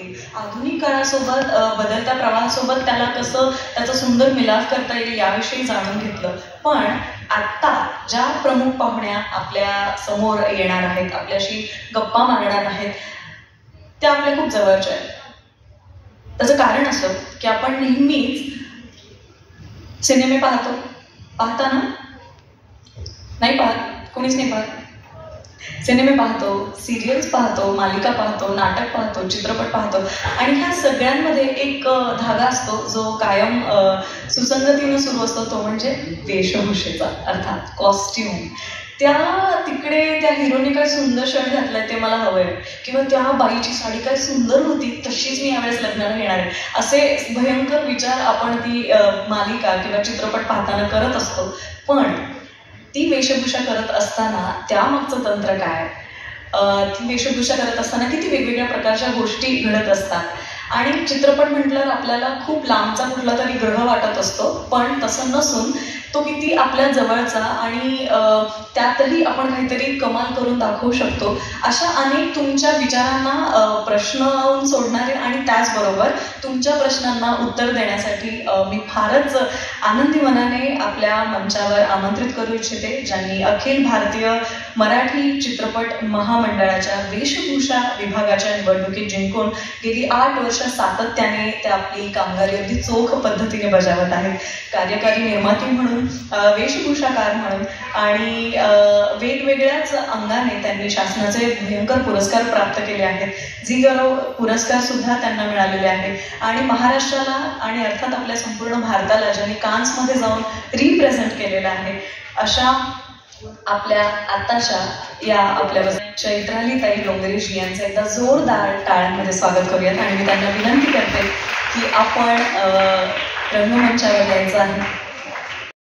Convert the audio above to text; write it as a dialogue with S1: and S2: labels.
S1: होती. आधुनिक काळासोबत बदलत्या प्रवाहासोबत त्याला कसं त्याचा सुंदर मिलाफ करता येईल याविषयी जाणून घेतलं. पण आत्ता ज्या प्रमुख पाहुण्या आपल्या समोर येणार आहेत, आपल्याशी गप्पा मारणार आहेत, त्या आपल्या खूप जवळच्या आहेत. त्याचं कारण असं की आपण नेहमीच सिनेमे पाहता ना? नाही पाहत, कोणीच नाही पाहत. सिनेमे पाहतो, सिरियल्स पाहतो, मालिका पाहतो, नाटक पाहतो, चित्रपट पाहतो आणि ह्या सगळ्यांमध्ये एक धागा असतो जो कायम सुसंगतीनं सुरू असतो, तो म्हणजे वेशभूषेचा, अर्थात कॉस्ट्यूम. तिकडे त्या हिरोने काय सुंदर शर्ट घातलाय ते मला हवंय, किंवा त्या बाईची साडी काय सुंदर होती तशीच मी यावेळेस लग्नाला घेणार आहे, असे भयंकर विचार आपण ती मालिका किंवा चित्रपट पाहताना करत असतो. पण ती वेशभूषा करत असताना त्यामागचं तंत्र काय, ती वेशभूषा करत असताना किती वेगवेगळ्या प्रकारच्या गोष्टी घडत असतात. आणि चित्रपट म्हटल्यावर आपल्याला खूप लांबचा कुठला तरी ग्रह वाटत असतो, पण तसं नसून तो किती आपल्या जवळचा आणि त्यातही आपण काहीतरी कमाल करून दाखवू शकतो. अशा अनेक तुमच्या विचारांना प्रश्न सोडणारे आणि त्याचबरोबर तुमच्या प्रश्नांना उत्तर देण्यासाठी मी फारच आनंदी मनाने आपल्या मंचावर आमंत्रित करू इच्छिते, ज्यांनी अखिल भारतीय मराठी चित्रपट महामंडळाच्या वेशभूषा विभागाच्या निवडणुकीत जिंकून गेली 8 वर्ष सातत्याने ते आपली कामगिरी अगदी चोख पद्धतीने बजावत आहेत. कार्यकारी निर्माती म्हणून, वेशभूषाकार म्हणून आणि वेगवेगळ्याच अंगाने त्यांनी शासनाचे भयंकर पुरस्कार प्राप्त केले आहेत. झी गौरव पुरस्कार सुद्धा त्यांना मिळालेले आहेत. आणि महाराष्ट्राला आणि अर्थात आपल्या संपूर्ण भारताला ज्यांनी कान्समध्ये जाऊन रिप्रेझेंट केलेलं आहे, अशा आपल्या आताच्या या आपल्या चैत्रालीताई डोंगरेजी यांचं एकदा जोरदार टाळ्यांमध्ये स्वागत करूयात. आणि मी त्यांना विनंती करते की आपण रंगमंचावर यायचं आहे.